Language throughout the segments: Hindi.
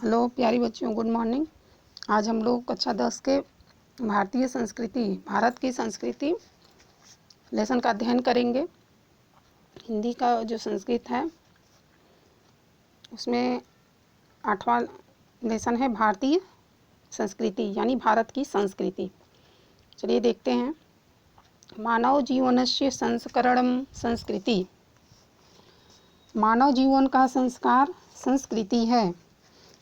हेलो प्यारी बच्चियों, गुड मॉर्निंग। आज हम लोग कक्षा 10 के भारतीय संस्कृति, भारत की संस्कृति लेसन का अध्ययन करेंगे। हिंदी का जो संस्कृत है उसमें 8वां लेसन है भारतीय संस्कृति, यानी भारत की संस्कृति। चलिए देखते हैं। मानव जीवनस्य संस्करणं संस्कृति। मानव जीवन का संस्कार संस्कृति है।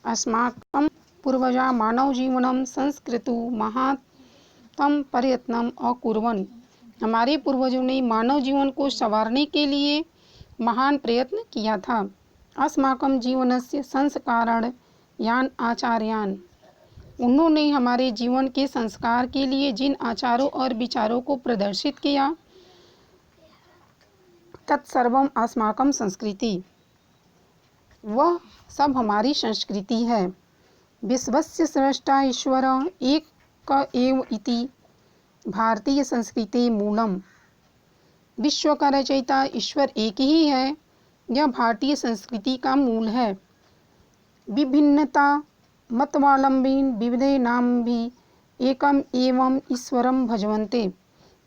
अस्माकं पूर्वजा मानव जीवनम संस्कृतु महात्म प्रयत्नम अकुर्वन्। हमारे पूर्वजों ने मानव जीवन को संवारने के लिए महान प्रयत्न किया था। अस्माकं जीवनस्य संस्कारण यान आचार्यान। उन्होंने हमारे जीवन के संस्कार के लिए जिन आचारों और विचारों को प्रदर्शित किया, तत्सर्वम अस्माकं संस्कृति, वह सब हमारी संस्कृति है। विश्वस्य स्रष्टा ईश्वर एक एव इति भारतीय संस्कृति मूलम। विश्व का रचयिता ईश्वर एक ही है, यह भारतीय संस्कृति का मूल है। विभिन्नता मतवालंबीन विविधे नाम भी एकम एवं ईश्वरम भजवन्ते।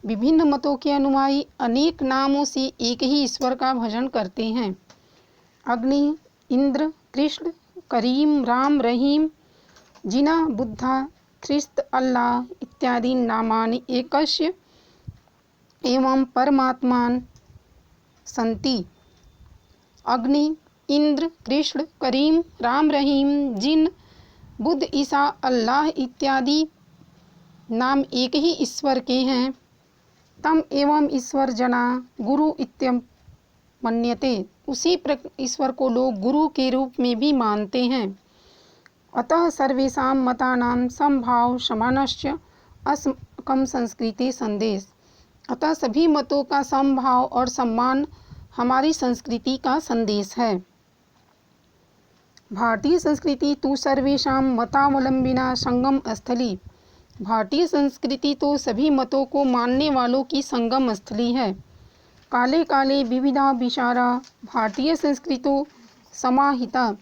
विभिन्न मतों के अनुयायी अनेक नामों से एक ही ईश्वर का भजन करते हैं। अग्नि, इंद्र, कृष्ण, करीम, राम, रहीम, जिना, बुद्धा, ख्रिस्त, अल्लाह इत्यादि नामानि एकस्य एवं परमात्मान सन्ति। अग्नि, इंद्र, कृष्ण, करीम, राम, रहीम, जिन, बुद्ध, ईसा, अल्लाह इत्यादि नाम एक ही ईश्वर के हैं। तम एवं ईश्वर जना गुरु इत्यम मन्यते। उसी ईश्वर को लोग गुरु के रूप में भी मानते हैं। अतः सर्वेषां मतानां समभाव समानस्य अस्माकं संस्कृति संदेश। अतः सभी मतों का समभाव और सम्मान हमारी संस्कृति का संदेश है। भारतीय संस्कृति तो सर्वेषां मतावलंबिना संगम स्थली। भारतीय संस्कृति तो सभी मतों को मानने वालों की संगम स्थली है। काले काले विविधा विचारा भारतीय संस्कृतो समाहिता।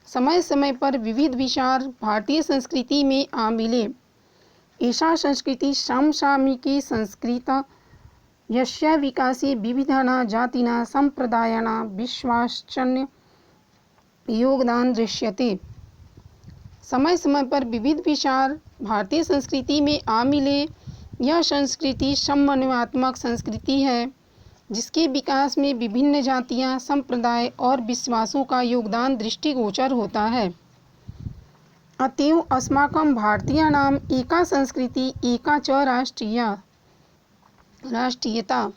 समय समय पर विविध विचार भारतीय संस्कृति में आ मिले। ऐसा संस्कृति समसामयिकी संस्कृत यस्या विकासे विविधाना जातिना संप्रदायाना विश्वासचन्य योगदान दृश्यते। समय समय पर विविध विचार भारतीय संस्कृति में आ मिले। यह संस्कृति समन्वयात्मक संस्कृति है, जिसके विकास में विभिन्न जातियां, संप्रदाय और विश्वासों का योगदान दृष्टिगोचर होता है। अतएव अस्माकं भारतीयानाम एका संस्कृति एका च राष्ट्रीयता।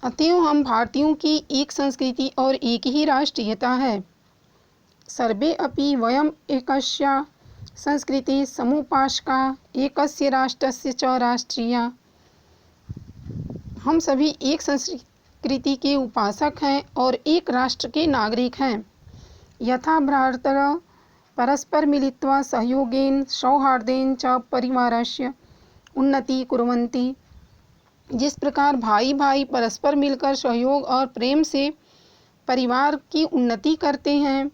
अतएव हम भारतीयों की एक संस्कृति और एक ही राष्ट्रीयता है। सर्वे अपि वयम एकस्या संस्कृति समुपासका एकस्य राष्ट्रस्य च राष्ट्रीया। हम सभी एक संस्कृति के उपासक हैं और एक राष्ट्र के नागरिक हैं। यथा भ्रातरः परस्पर मिलित्वा सहयोगेन सौहार्देन च परिवारस्य उन्नति कुर्वन्ति। जिस प्रकार भाई भाई परस्पर मिलकर सहयोग और प्रेम से परिवार की उन्नति करते हैं,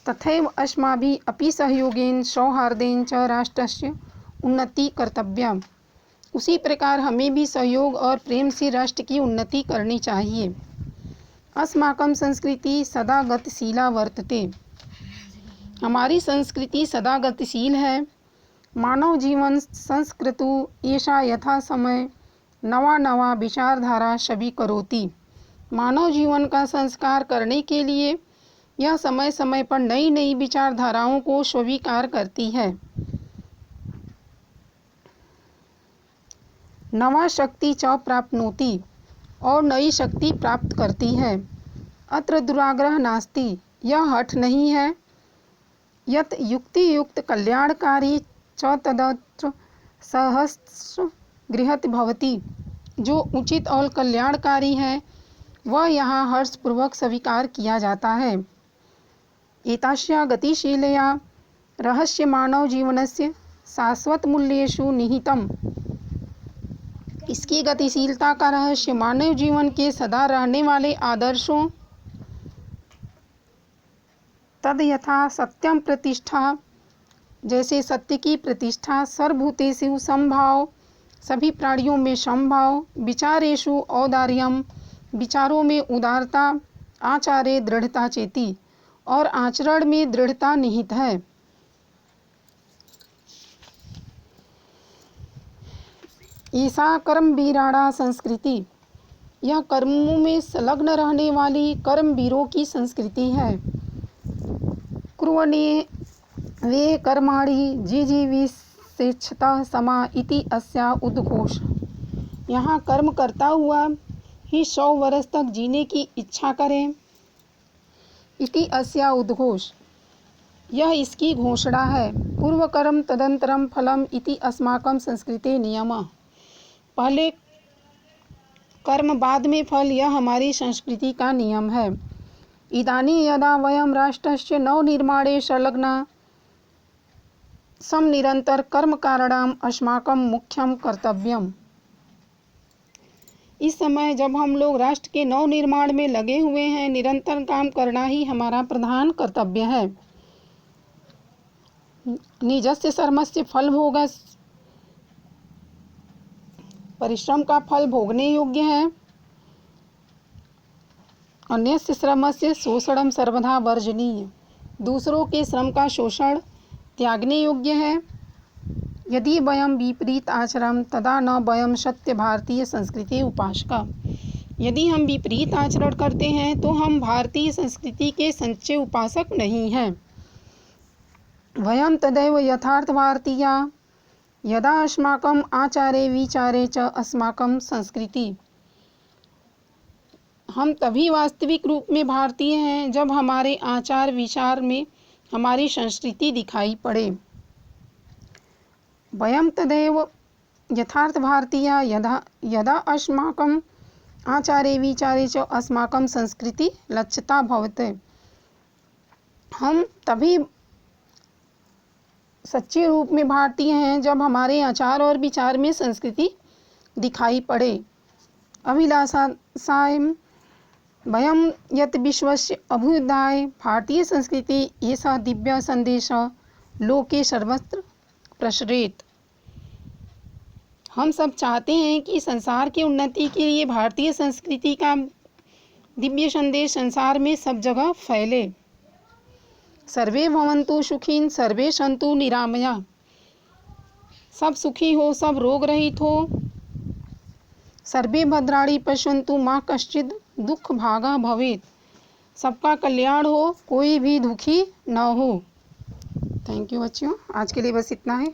तथैव अस्माभिः अपि सहयोगेन सौहार्देन च राष्ट्रस्य उन्नति कर्तव्या। उसी प्रकार हमें भी सहयोग और प्रेम से राष्ट्र की उन्नति करनी चाहिए। अस्माकं संस्कृति सदा गतिशीला वर्तते। हमारी संस्कृति सदा गतिशील है। मानव जीवन संस्कृतु ऐसा यथा समय नवा नवा विचारधारा स्वीकरोति। मानव जीवन का संस्कार करने के लिए यह समय समय पर नई नई विचारधाराओं को स्वीकार करती है। नवा शक्ति च प्राप्नोति, और नई शक्ति प्राप्त करती है। अत्र दुराग्रह नास्ति, यह हठ नहीं है। यत् युक्ति युक्त कल्याणकारी च तदत्र सहस्र गृहत भवति। जो उचित और कल्याणकारी है वह यहाँ हर्षपूर्वक स्वीकार किया जाता है। एतास्या गतिशीलया रहस्य मानव जीवनस्य शाश्वत मूल्येषु निहितम्। इसकी गतिशीलता का रहस्य मानव जीवन के सदा रहने वाले आदर्शों तद यथा सत्यम प्रतिष्ठा, जैसे सत्य की प्रतिष्ठा, सर्वभूतेषु समभाव, सभी प्राणियों में समभाव, विचारेषु औदार्यम, विचारों में उदारता, आचारे दृढ़ता चेती, और आचरण में दृढ़ता निहित है। ईसा कर्मवीराणा संस्कृति, यह कर्मों में संलग्न रहने वाली कर्मवीरों की संस्कृति है। कुर्वणे वे कर्माणि जिजीविषेच्छतः समा इति अस्या उद्घोष, यहाँ कर्म करता हुआ ही 100 वर्ष तक जीने की इच्छा करें। इति अस्या उद्घोष, यह इसकी घोषणा है। पूर्व कर्म तदंतरम फलम इति अस्माकं संस्कृते नियमः, पहले कर्म बाद में फल, यह हमारी संस्कृति का नियम है। इदानीं यदा वयं राष्ट्रस्य नवनिर्माणे संलग्ना सम निरंतर कर्म कारणम अस्माकं मुख्यम कर्तव्यम, इस समय जब हम लोग राष्ट्र के नव निर्माण में लगे हुए हैं, निरंतर काम करना ही हमारा प्रधान कर्तव्य है। निजस्य श्रमस्य फल भोगस, परिश्रम का फल भोगने योग्य है। अन्यस्य श्रमस्य शोषणम सर्वथा वर्जनीय, दूसरों के श्रम का शोषण त्यागने योग्य है। यदि वयम विपरीत आचरम तदा न वयम सत्य भारतीय संस्कृति उपासका, यदि हम विपरीत आचरण करते हैं तो हम भारतीय संस्कृति के सच्चे उपासक नहीं हैं। वयम तदैव यथार्थ भारतीया यदा अस्माकं आचारे विचारे च अस्माकं संस्कृति, हम तभी वास्तविक रूप में भारतीय हैं जब हमारे आचार विचार में हमारी संस्कृति दिखाई पड़े। वयम तदैव यथार्थ भारतीया यदा अस्माकं आचारे विचारे च अस्माकं संस्कृति लक्ष्यता भवते, हम तभी सच्चे रूप में भारतीय हैं जब हमारे आचार और विचार में संस्कृति दिखाई पड़े। अभिलाषायां वयं यत् विश्वस्य अभ्युदय भारतीय संस्कृति ऐसा दिव्य संदेश लोके सर्वत्र प्रसरेत, हम सब चाहते हैं कि संसार की उन्नति के लिए भारतीय संस्कृति का दिव्य संदेश संसार में सब जगह फैले। सर्वे भवन्तु सुखिन सर्वे सन्तु निरामया, सब सुखी हो, सब रोग रहित हो। सर्वे भद्राणि पश्यन्तु मा कश्चित् दुख भागा भवेत्, सबका कल्याण हो, कोई भी दुखी न हो। थैंक यू बच्चों, आज के लिए बस इतना है।